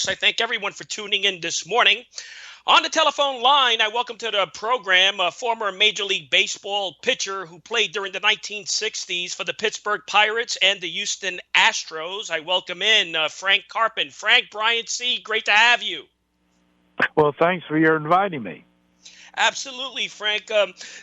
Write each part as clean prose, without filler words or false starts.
I thank everyone for tuning in this morning. On the telephone line, I welcome to the program a former Major League Baseball pitcher who played during the 1960s for the Pittsburgh Pirates and the Houston Astros. I welcome in Frank Carpin. Frank, Brian C., great to have you. Well, thanks for your inviting me. Absolutely, Frank.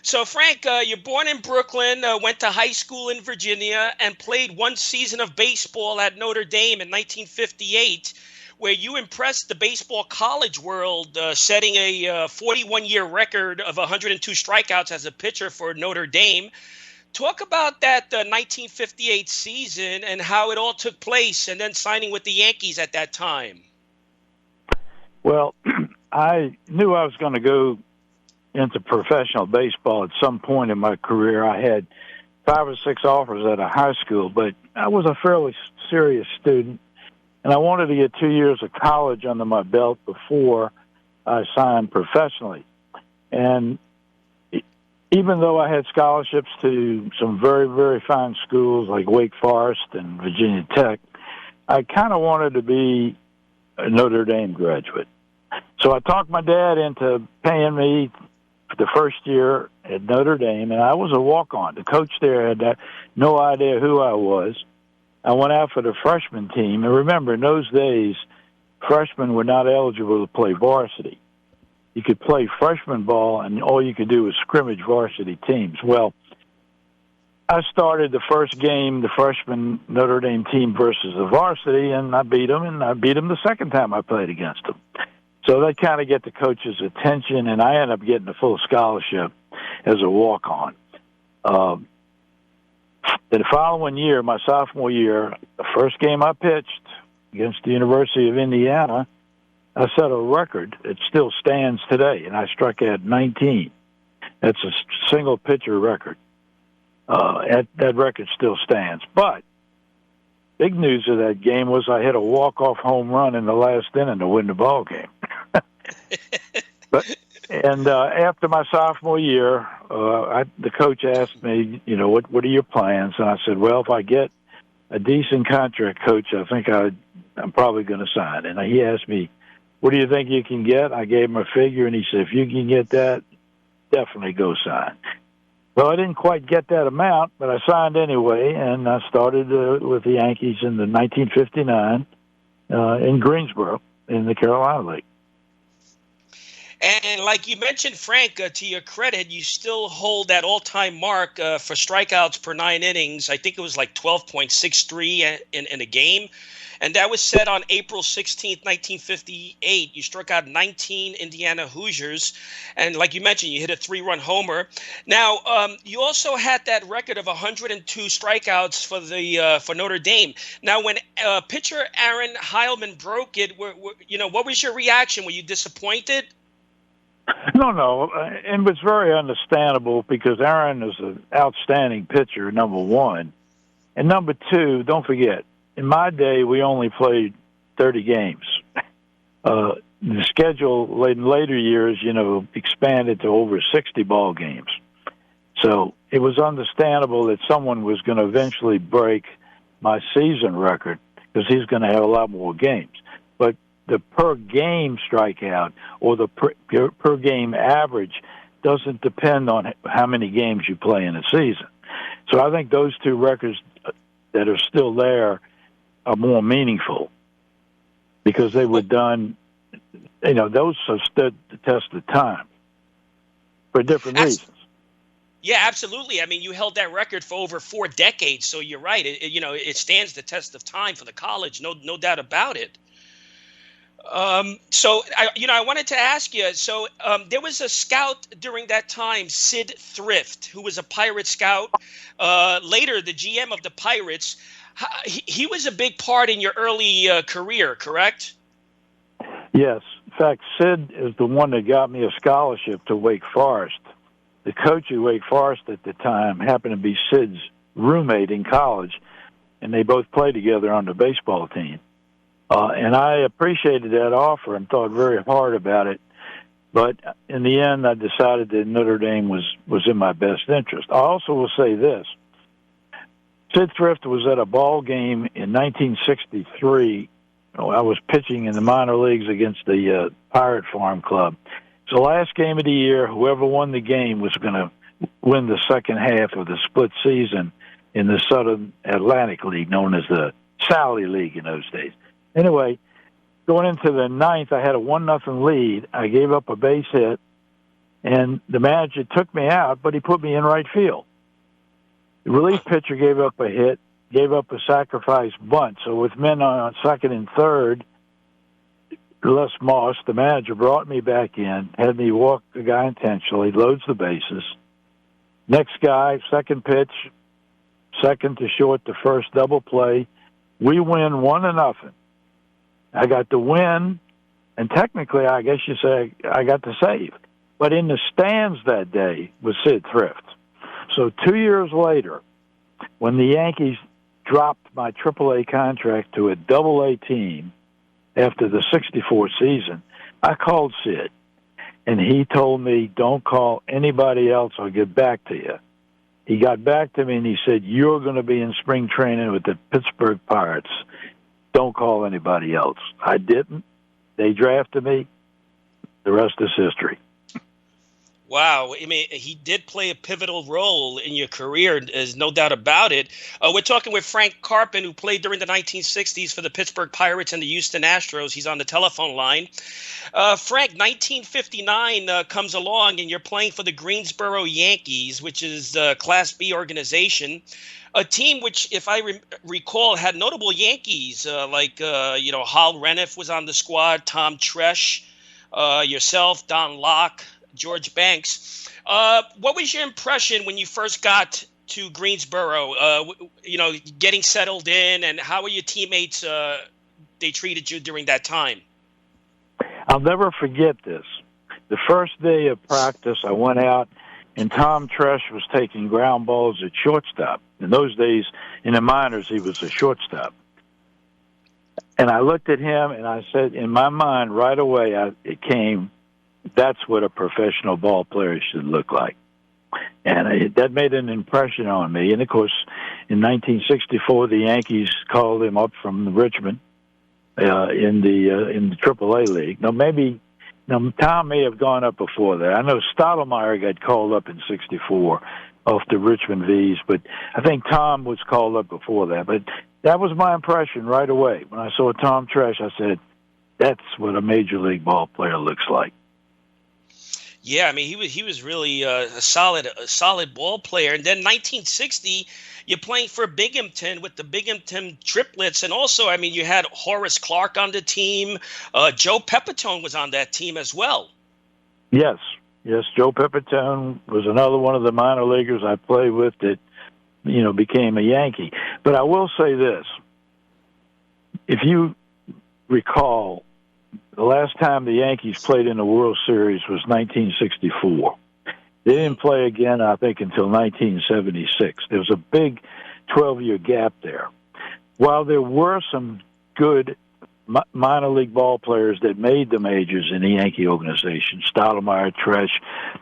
Frank, you're born in Brooklyn, went to high school in Virginia, and played one season of baseball at Notre Dame in 1958, where you impressed the baseball college world, setting a 41-year record of 102 strikeouts as a pitcher for Notre Dame. Talk about that 1958 season and how it all took place, and then signing with the Yankees at that time. Well, I knew I was going to go into professional baseball at some point in my career. I had 5 or 6 offers at a high school, but I was a fairly serious student, and I wanted to get 2 years of college under my belt before I signed professionally. And even though I had scholarships to some very, very fine schools like Wake Forest and Virginia Tech, I kind of wanted to be a Notre Dame graduate. So I talked my dad into paying me for the first year at Notre Dame, and I was a walk-on. The coach there had no idea who I was. I went out for the freshman team, and remember, in those days, freshmen were not eligible to play varsity. You could play freshman ball, and all you could do was scrimmage varsity teams. Well, I started the first game, the freshman Notre Dame team versus the varsity, and I beat them, and I beat them the second time I played against them. So they kind of get the coach's attention, and I end up getting a full scholarship as a walk-on. The following year, my sophomore year, the first game I pitched against the University of Indiana, I set a record. It still stands today, and I struck out 19. That's a single pitcher record. That record still stands. But big news of that game was I hit a walk-off home run in the last inning to win the ball game. After my sophomore year, the coach asked me, what are your plans? And I said, well, if I get a decent contract, coach, I think I'm probably going to sign. And he asked me, what do you think you can get? I gave him a figure, and he said, if you can get that, definitely go sign. Well, I didn't quite get that amount, but I signed anyway, and I started with the Yankees in the 1959 in Greensboro in the Carolina League. And like you mentioned, Frank, to your credit, you still hold that all-time mark for strikeouts per 9 innings. I think it was like 12.63 in a game. And that was set on April 16th, 1958. You struck out 19 Indiana Hoosiers. And like you mentioned, you hit a 3-run homer. Now, you also had that record of 102 strikeouts for Notre Dame. Now, when pitcher Aaron Heilman broke it, what was your reaction? Were you disappointed? No. It was very understandable because Aaron is an outstanding pitcher, number one. And number two, don't forget, in my day, we only played 30 games. The schedule in later years, expanded to over 60 ball games. So it was understandable that someone was going to eventually break my season record because he's going to have a lot more games. But the per-game strikeout or the per-game average doesn't depend on how many games you play in a season. So I think those two records that are still there are more meaningful because they were done, those have stood the test of time for different reasons. Yeah, absolutely. I mean, you held that record for over 4 decades, so you're right. It stands the test of time for the college, no doubt about it. I wanted to ask you, there was a scout during that time, Sid Thrift, who was a Pirate scout, later the GM of the Pirates. He was a big part in your early career, correct? Yes. In fact, Sid is the one that got me a scholarship to Wake Forest. The coach at Wake Forest at the time happened to be Sid's roommate in college, and they both played together on the baseball team. And I appreciated that offer and thought very hard about it. But in the end, I decided that Notre Dame was in my best interest. I also will say this. Sid Thrift was at a ball game in 1963 I was pitching in the minor leagues against the Pirate Farm Club. It's the last game of the year. Whoever won the game was going to win the second half of the split season in the Southern Atlantic League, known as the Sally League in those days. Anyway, going into the ninth, I had a 1-0 lead. I gave up a base hit, and the manager took me out, but he put me in right field. The relief pitcher gave up a hit, gave up a sacrifice bunt. So with men on second and third, Les Moss, the manager, brought me back in, had me walk the guy intentionally, loads the bases. Next guy, second pitch, second to short to first, double play. We win 1-0. I got the win, and technically, I guess you say I got the save. But in the stands that day was Sid Thrift. So 2 years later, when the Yankees dropped my AAA contract to a AA team after the 64 season, I called Sid, and he told me, don't call anybody else, I'll get back to you. He got back to me, and he said, you're going to be in spring training with the Pittsburgh Pirates. Don't call anybody else. I didn't. They drafted me. The rest is history. Wow. I mean, he did play a pivotal role in your career. There's no doubt about it. We're talking with Frank Carpin, who played during the 1960s for the Pittsburgh Pirates and the Houston Astros. He's on the telephone line. Frank, 1959 comes along, and you're playing for the Greensboro Yankees, which is a Class B organization. A team which, if I recall, had notable Yankees like Hal Reniff was on the squad, Tom Tresh, yourself, Don Locke, George Banks. What was your impression when you first got to Greensboro, getting settled in, and how were your teammates, they treated you during that time? I'll never forget this. The first day of practice, I went out, and Tom Tresh was taking ground balls at shortstop. In those days, in the minors, he was a shortstop. And I looked at him, and I said, in my mind, right away, it came, that's what a professional ball player should look like. And that made an impression on me. And, of course, in 1964, the Yankees called him up from Richmond in the AAA League. Now, Tom may have gone up before that. I know Stottlemyre got called up in 64 off the Richmond V's, but I think Tom was called up before that. But that was my impression right away. When I saw Tom Tresh, I said, that's what a major league ball player looks like. Yeah, I mean, he was really a solid ball player. And then 1960, you're playing for Binghamton with the Binghamton triplets. And also, I mean, you had Horace Clarke on the team. Joe Pepitone was on that team as well. Yes, Joe Pepitone was another one of the minor leaguers I played with that, became a Yankee. But I will say this. If you recall, the last time the Yankees played in the World Series was 1964. They didn't play again, I think, until 1976. There was a big 12-year gap there. While there were some good minor league ball players that made the majors in the Yankee organization, Stottlemyre, Tresh,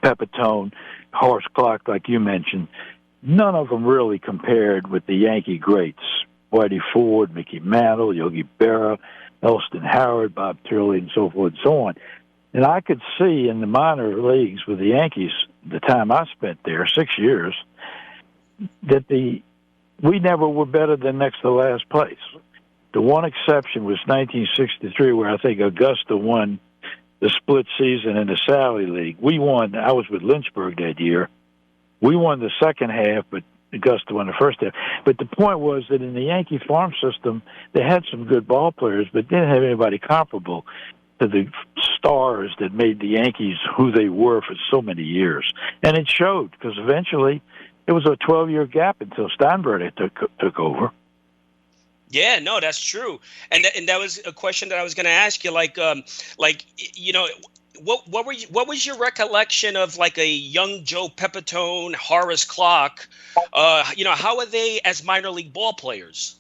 Pepitone, Horace Clarke, like you mentioned, none of them really compared with the Yankee greats. Whitey Ford, Mickey Mantle, Yogi Berra, Elston Howard, Bob Turley, and so forth and so on. And I could see in the minor leagues with the Yankees, the time I spent there, 6 years, that we never were better than next to last place. The one exception was 1963, where I think Augusta won the split season in the Sally League. We won. I was with Lynchburg that year. We won the second half, but Augusta won the first half. But the point was that in the Yankee farm system, they had some good ball players, but didn't have anybody comparable to the stars that made the Yankees who they were for so many years. And it showed, because eventually it was a 12-year gap until Steinbrenner took over. Yeah, no, that's true. And that was a question that I was going to ask you, what was your recollection of like a young Joe Pepitone, Horace Clarke? How are they as minor league ball players?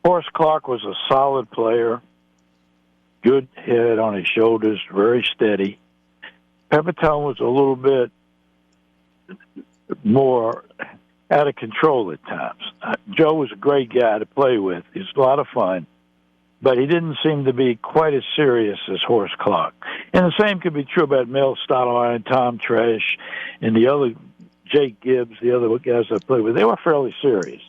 Horace Clarke was a solid player, good head on his shoulders, very steady. Pepitone was a little bit more out of control at times. Joe was a great guy to play with. He was a lot of fun. but he didn't seem to be quite as serious as Horace Clarke. And the same could be true about Mel Stottlemyre and Tom Tresh and the other Jake Gibbs, the other guys I played with. They were fairly serious.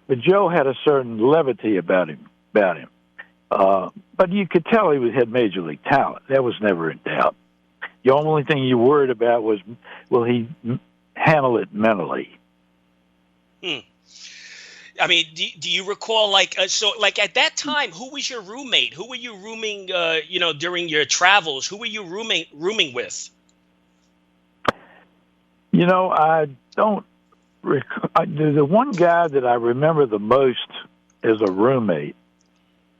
But Joe had a certain levity about him. But you could tell he had major league talent. That was never in doubt. The only thing you worried about was, will he handle it mentally? I mean, do you recall, like at that time, who was your roommate? Who were you rooming, during your travels? Who were you rooming with? I don't recall. The one guy that I remember the most as a roommate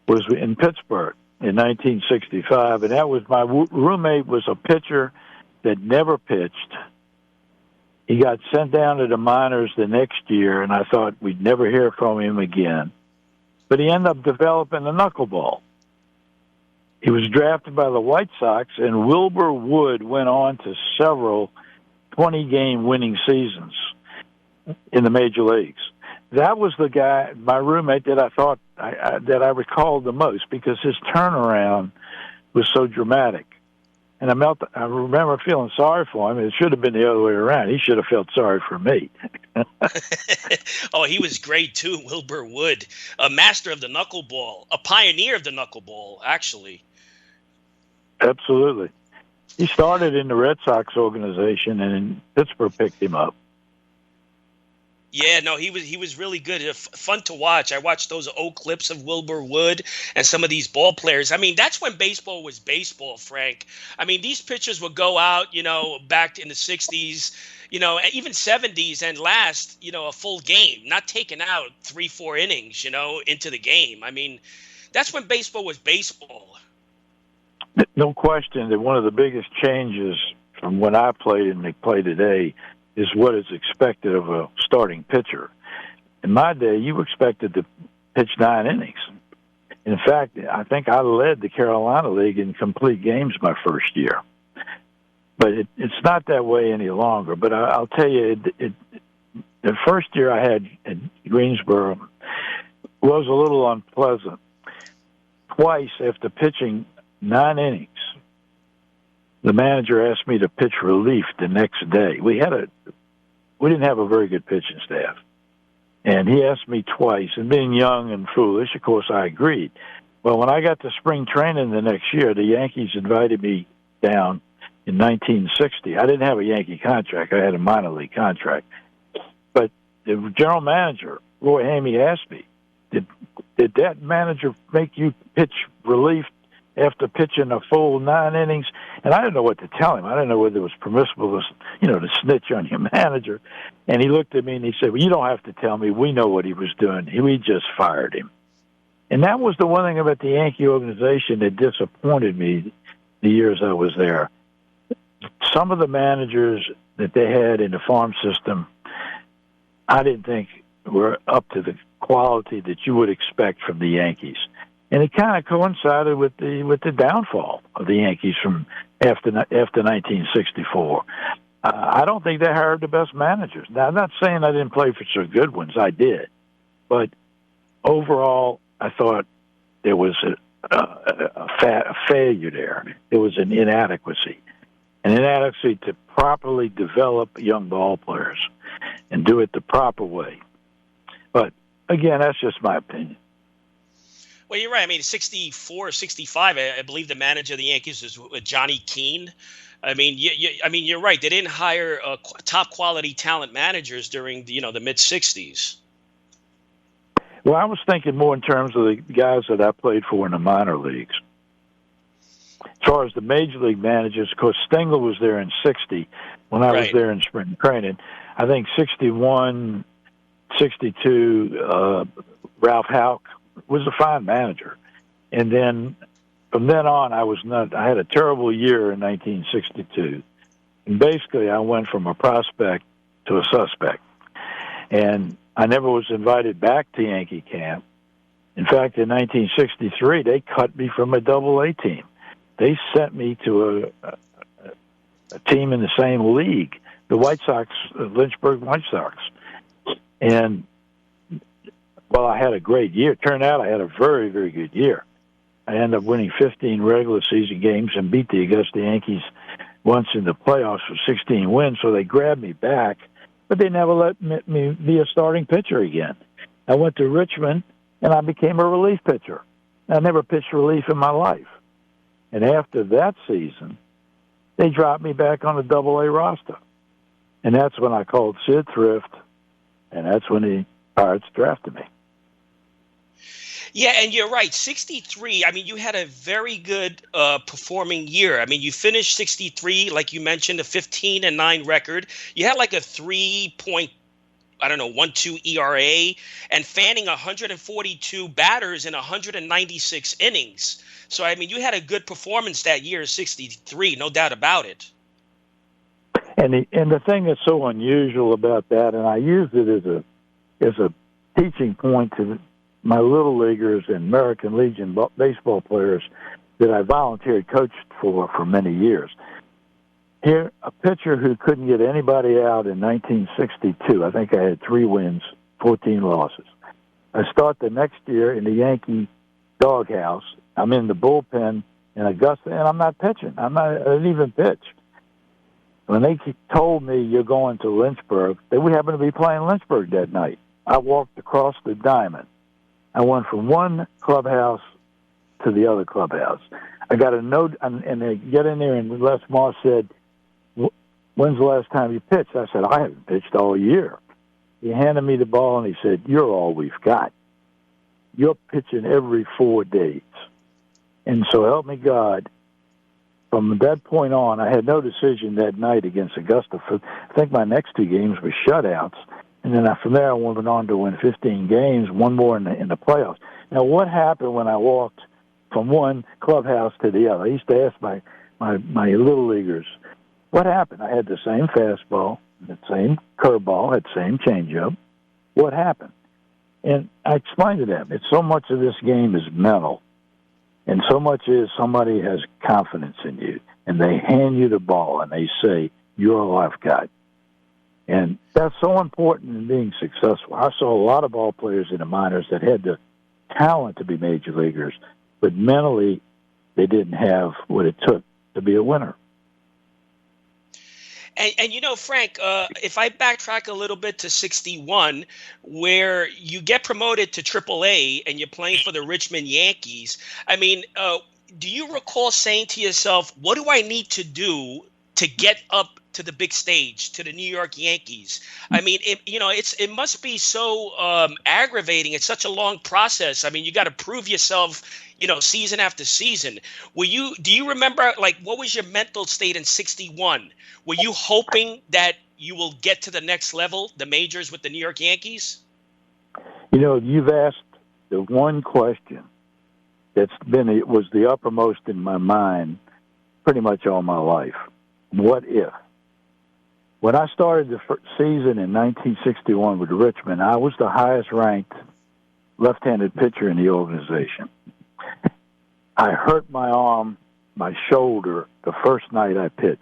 was in Pittsburgh in 1965, and that was my roommate was a pitcher that never pitched. He got sent down to the minors the next year, and I thought we'd never hear from him again. But he ended up developing a knuckleball. He was drafted by the White Sox, and Wilbur Wood went on to several 20-game winning seasons in the major leagues. That was the guy, my roommate, that I thought that I recalled the most because his turnaround was so dramatic. And I remember feeling sorry for him. It should have been the other way around. He should have felt sorry for me. Oh, he was great too, Wilbur Wood, a master of the knuckleball, a pioneer of the knuckleball, actually. Absolutely. He started in the Red Sox organization, and Pittsburgh picked him up. Yeah, no, he was really good. Fun to watch. I watched those old clips of Wilbur Wood and some of these ball players. I mean, that's when baseball was baseball, Frank. I mean, these pitchers would go out, back in the 60s, even 70s and last, a full game, not taking out 3-4 innings, into the game. I mean, that's when baseball was baseball. No question that one of the biggest changes from when I played and they play today is what is expected of a starting pitcher. In my day, you were expected to pitch 9 innings. In fact, I think I led the Carolina League in complete games my first year. But it's not that way any longer. But I'll tell you, the first year I had at Greensboro was a little unpleasant. Twice after pitching 9 innings, the manager asked me to pitch relief the next day. We didn't have a very good pitching staff. And he asked me twice, and being young and foolish, of course, I agreed. Well, when I got to spring training the next year, the Yankees invited me down in 1960. I didn't have a Yankee contract. I had a minor league contract. But the general manager, Roy Hamey, asked me, did that manager make you pitch relief after pitching a full 9 innings? And I didn't know what to tell him. I didn't know whether it was permissible to snitch on your manager. And he looked at me and he said, well, you don't have to tell me. We know what he was doing. We just fired him. And that was the one thing about the Yankee organization that disappointed me the years I was there. Some of the managers that they had in the farm system, I didn't think were up to the quality that you would expect from the Yankees. And it kind of coincided with the downfall of the Yankees from after 1964. I don't think they hired the best managers. Now, I'm not saying I didn't play for some good ones. I did. But overall, I thought there was a failure there. There was an inadequacy to properly develop young ball players and do it the proper way. But, again, that's just my opinion. Well, you're right. I mean, 64, 65, I believe the manager of the Yankees is Johnny Keane. I mean, you're right. They didn't hire top quality talent managers during the mid-60s. Well, I was thinking more in terms of the guys that I played for in the minor leagues. As far as the major league managers, of course, Stengel was there in 60 when I was there in spring training. I think 61, 62, Ralph Houck was a fine manager. And then from then on, I had a terrible year in 1962. And basically, I went from a prospect to a suspect. And I never was invited back to Yankee camp. In fact, in 1963, they cut me from a Double-A team. They sent me to a team in the same league, the White Sox, Lynchburg White Sox. And, well, I had a great year. It turned out I had a very, very good year. I ended up winning 15 regular season games and beat the Augusta Yankees once in the playoffs for 16 wins. So they grabbed me back, but they never let me be a starting pitcher again. I went to Richmond, and I became a relief pitcher. I never pitched relief in my life. And after that season, they dropped me back on the Double-A roster. And that's when I called Sid Thrift, and that's when the Pirates drafted me. Yeah, and you're right. 63, I mean, you had a very good performing year. I mean, you finished 63, like you mentioned, a 15-9 record. You had like a 3.12 ERA and fanning 142 batters in 196 innings. So, I mean, you had a good performance that year, 63, no doubt about it. And the thing that's so unusual about that, and I used it as a teaching point to my little leaguers and American Legion baseball players that I volunteered coached for many years. Here, a pitcher who couldn't get anybody out in 1962. I think I had 3 wins, 14 losses. I start the next year in the Yankee doghouse. I'm in the bullpen in Augusta, and I'm not pitching. I didn't even pitch. When they told me you're going to Lynchburg, we happened to be playing Lynchburg that night. I walked across the diamond. I went from one clubhouse to the other clubhouse. I got a note, and they get in there, and Les Moss said, "When's the last time you pitched?" I said, "I haven't pitched all year." He handed me the ball, and he said, "You're all we've got. You're pitching every 4 days." And so help me God, from that point on, I had no decision that night against Augusta. I think my next 2 games were shutouts. And then from there, I went on to win 15 games, one more in the playoffs. Now, what happened when I walked from one clubhouse to the other? I used to ask my little leaguers, what happened? I had the same fastball, the same curveball, had the same changeup. What happened? And I explained to them, so much of this game is mental, and so much is somebody has confidence in you, and they hand you the ball, and they say, "You're all I've got." And that's so important in being successful. I saw a lot of ball players in the minors that had the talent to be major leaguers, but mentally they didn't have what it took to be a winner. And you know, Frank, if I backtrack a little bit to 61, where you get promoted to AAA and you're playing for the Richmond Yankees, I mean, do you recall saying to yourself, what do I need to do to get up to the big stage, to the New York Yankees? I mean, it must be so aggravating. It's such a long process. I mean, you got to prove yourself, season after season. Do you remember, like, what was your mental state in 61? Were you hoping that you will get to the next level, the majors with the New York Yankees? You've asked the one question it was the uppermost in my mind pretty much all my life. What if? When I started the season in 1961 with Richmond, I was the highest-ranked left-handed pitcher in the organization. I hurt my arm, my shoulder, the first night I pitched.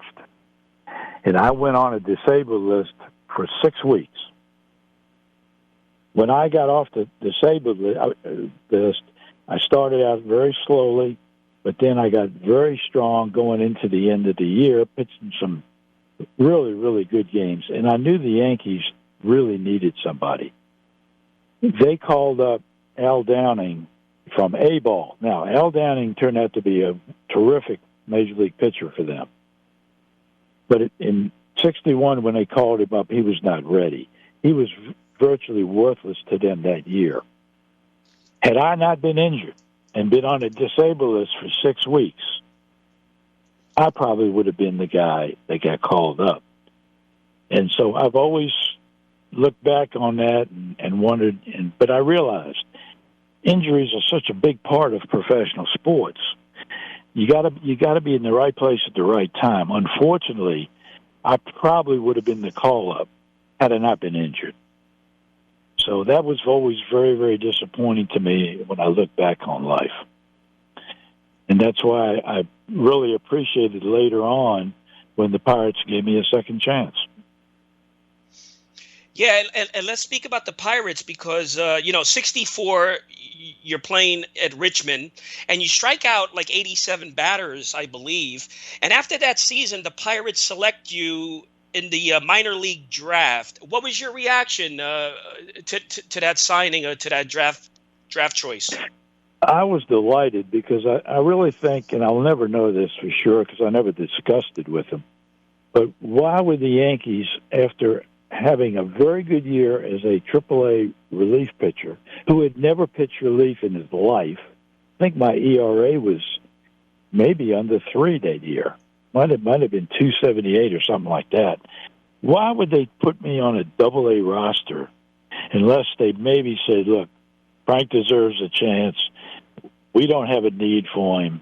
And I went on a disabled list for 6 weeks. When I got off the disabled list, I started out very slowly, but then I got very strong going into the end of the year, pitching some really, really good games. And I knew the Yankees really needed somebody. They called up Al Downing from A-ball. Now, Al Downing turned out to be a terrific major league pitcher for them. But in 61, when they called him up, he was not ready. He was virtually worthless to them that year. Had I not been injured and been on a disabled list for 6 weeks, I probably would have been the guy that got called up. And so I've always looked back on that and wondered, but I realized injuries are such a big part of professional sports. You got to be in the right place at the right time. Unfortunately, I probably would have been the call-up had I not been injured. So that was always very, very disappointing to me when I look back on life. And that's why I really appreciated later on when the Pirates gave me a second chance. Yeah, and let's speak about the Pirates because, 64, you're playing at Richmond, and you strike out like 87 batters, I believe. And after that season, the Pirates select you in the minor league draft. What was your reaction to that signing or to that draft choice? I was delighted because I really think, and I'll never know this for sure because I never discussed it with him, but why would the Yankees, after having a very good year as a AAA relief pitcher who had never pitched relief in his life, I think my ERA was maybe under 3 that year. Might have been 278 or something like that. Why would they put me on a AA roster unless they maybe said, look, Frank deserves a chance. We don't have a need for him.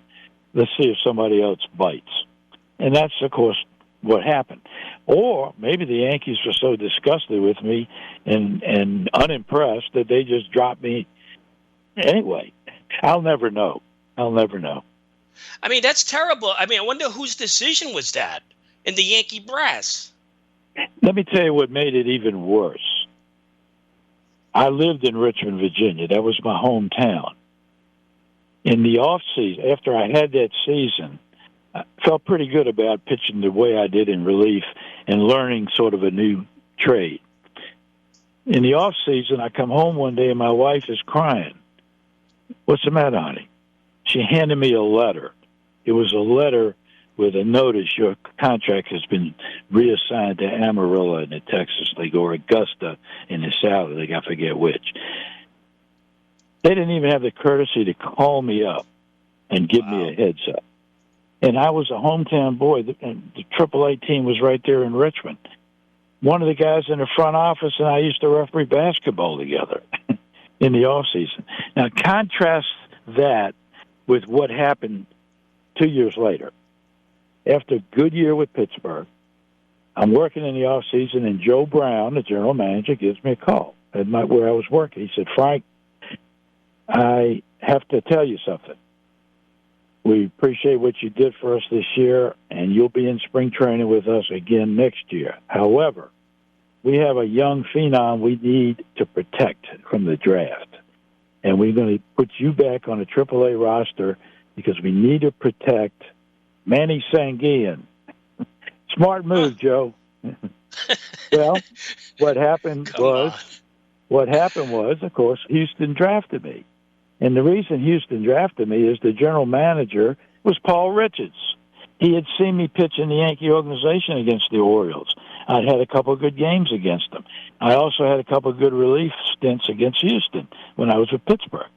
Let's see if somebody else bites. And that's, of course, what happened. Or maybe the Yankees were so disgusted with me and unimpressed that they just dropped me anyway. I'll never know. I mean, that's terrible. I mean, I wonder whose decision was that in the Yankee brass. Let me tell you what made it even worse. I lived in Richmond, Virginia. That was my hometown. In the off-season, after I had that season, I felt pretty good about pitching the way I did in relief and learning sort of a new trade. In the off-season, I come home one day and my wife is crying. What's the matter, honey? She handed me a letter. It was a letter with a notice: your contract has been reassigned to Amarillo in the Texas League or Augusta in the South League, I forget which. They didn't even have the courtesy to call me up and give me a heads up. And I was a hometown boy, and the AAA team was right there in Richmond. One of the guys in the front office and I used to referee basketball together in the off season. Now contrast that with what happened 2 years later. After a good year with Pittsburgh, I'm working in the off season, and Joe Brown, the general manager, gives me a call at where I was working. He said, Frank, I have to tell you something. We appreciate what you did for us this year, and you'll be in spring training with us again next year. However, we have a young phenom we need to protect from the draft, and we're going to put you back on a AAA roster because we need to protect Manny Sanguillen. Smart move, Joe. Well, what happened was, of course, Houston drafted me. And the reason Houston drafted me is the general manager was Paul Richards. He had seen me pitch in the Yankee organization against the Orioles. I'd had a couple of good games against them. I also had a couple of good relief stints against Houston when I was with Pittsburgh.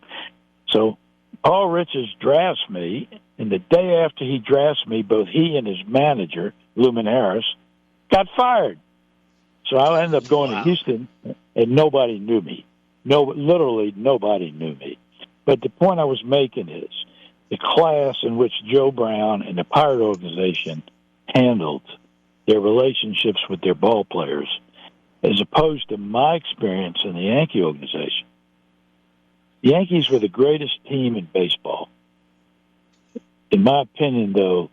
So Paul Richards drafts me, and the day after he drafts me, both he and his manager, Lumen Harris, got fired. So I ended up going to Houston, and nobody knew me. Literally nobody knew me. But the point I was making is the class in which Joe Brown and the Pirate organization handled their relationships with their ball players, as opposed to my experience in the Yankee organization. The Yankees were the greatest team in baseball. In my opinion, though,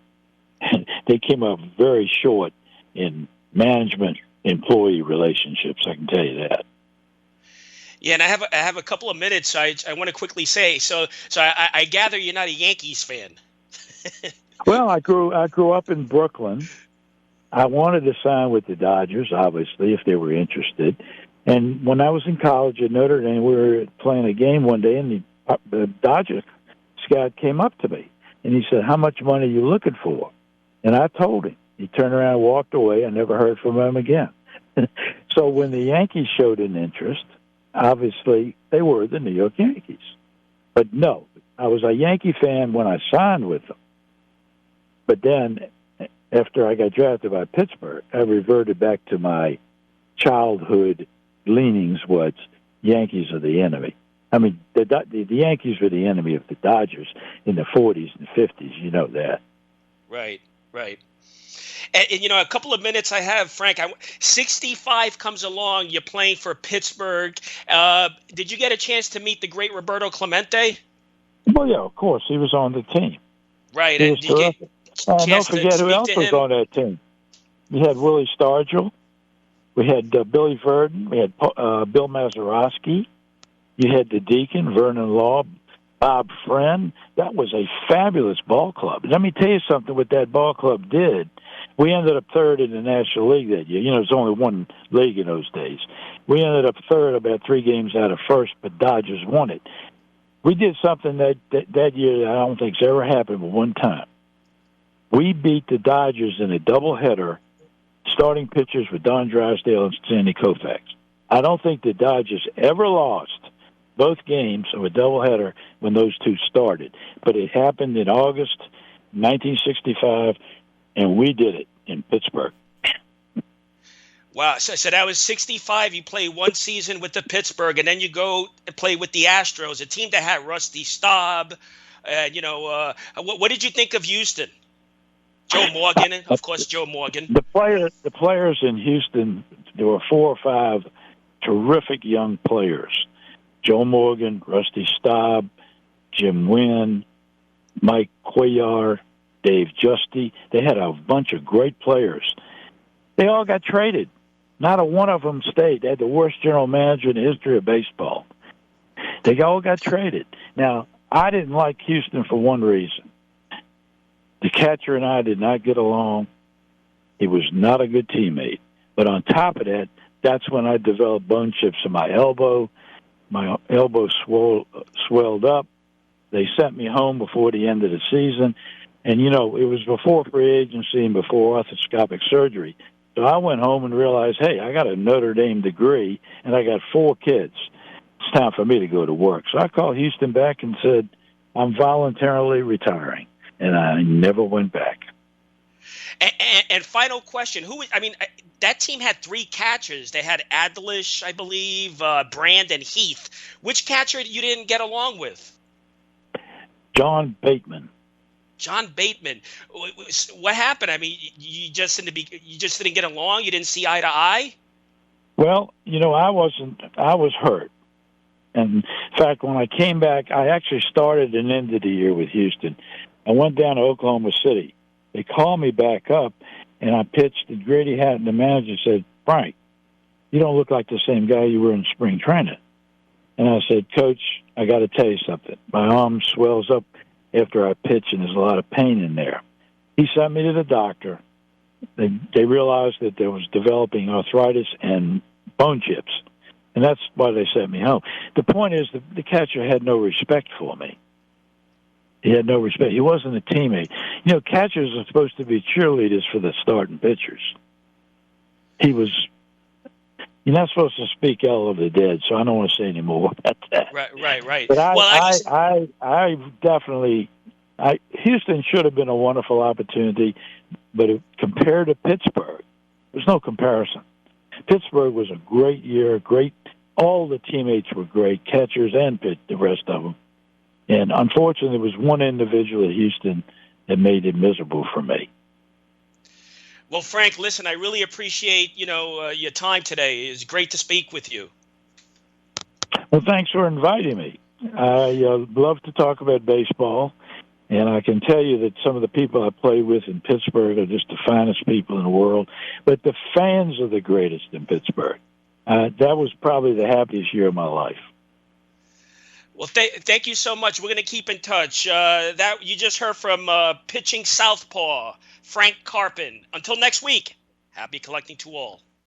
they came up very short in management-employee relationships, I can tell you that. Yeah, and I have a couple of minutes. I want to quickly say. So I gather you're not a Yankees fan. Well, I grew up in Brooklyn. I wanted to sign with the Dodgers, obviously, if they were interested. And when I was in college at Notre Dame, we were playing a game one day, and the Dodgers scout came up to me, and he said, "How much money are you looking for?" And I told him. He turned around and walked away. I never heard from him again. So when the Yankees showed an interest, obviously, they were the New York Yankees. But no, I was a Yankee fan when I signed with them. But then, after I got drafted by Pittsburgh, I reverted back to my childhood leanings was Yankees are the enemy. I mean, the Yankees were the enemy of the Dodgers in the 40s and 50s. You know that. Right. And a couple of minutes I have, Frank. 65 comes along. You're playing for Pittsburgh. Did you get a chance to meet the great Roberto Clemente? Well, yeah, of course. He was on the team. Right. He was terrific. Don't forget who else was on that team. We had Willie Stargell. We had Billy Verdon. We had Bill Mazeroski. You had the Deacon, Vernon Law, Bob Friend. That was a fabulous ball club. Let me tell you something what that ball club did. We ended up third in the National League that year. You know, there's only one league in those days. We ended up third about 3 games out of first, but Dodgers won it. We did something that year that I don't think's ever happened but one time. We beat the Dodgers in a doubleheader, starting pitchers with Don Drysdale and Sandy Koufax. I don't think the Dodgers ever lost both games of a doubleheader when those two started. But it happened in August 1965, and we did it in Pittsburgh. Wow. So that was 65. You play one season with the Pittsburgh, and then you go and play with the Astros, a team that had Rusty Staub. What did you think of Houston? Joe Morgan, of course, Joe Morgan. The players in Houston, there were 4 or 5 terrific young players. Joe Morgan, Rusty Staub, Jim Wynn, Mike Cuellar, Dave Justy. They had a bunch of great players. They all got traded. Not a one of them stayed. They had the worst general manager in the history of baseball. They all got traded. Now, I didn't like Houston for one reason. The catcher and I did not get along. He was not a good teammate. But on top of that, that's when I developed bone chips in my elbow. My elbow swelled up. They sent me home before the end of the season. And, it was before free agency and before arthroscopic surgery. So I went home and realized, hey, I got a Notre Dame degree, and I got 4 kids. It's time for me to go to work. So I called Houston back and said, I'm voluntarily retiring. And I never went back. And final question: that team had 3 catchers. They had Adlish, I believe, Brand, and Heath. Which catcher you didn't get along with? John Bateman. John Bateman. What happened? You just didn't get along. You didn't see eye to eye. Well, I was hurt. And in fact, when I came back, I actually started and ended the year with Houston. I went down to Oklahoma City. They called me back up, and I pitched, and Grady Hatton, the manager, said, Frank, you don't look like the same guy you were in spring training. And I said, Coach, I got to tell you something. My arm swells up after I pitch, and there's a lot of pain in there. He sent me to the doctor. They realized that there was developing arthritis and bone chips, and that's why they sent me home. The point is the catcher had no respect for me. He had no respect. He wasn't a teammate. Catchers are supposed to be cheerleaders for the starting pitchers. You're not supposed to speak ill of the dead, so I don't want to say any more about that. Right. But I definitely Houston should have been a wonderful opportunity, but compared to Pittsburgh, there's no comparison. Pittsburgh was a great year, all the teammates were great, catchers and the rest of them. And unfortunately, there was one individual at Houston that made it miserable for me. Well, Frank, listen, I really appreciate, your time today. It's great to speak with you. Well, thanks for inviting me. I love to talk about baseball, and I can tell you that some of the people I play with in Pittsburgh are just the finest people in the world. But the fans are the greatest in Pittsburgh. That was probably the happiest year of my life. Well, thank you so much. We're going to keep in touch. That you just heard from pitching southpaw Frank Carpin. Until next week, happy collecting to all.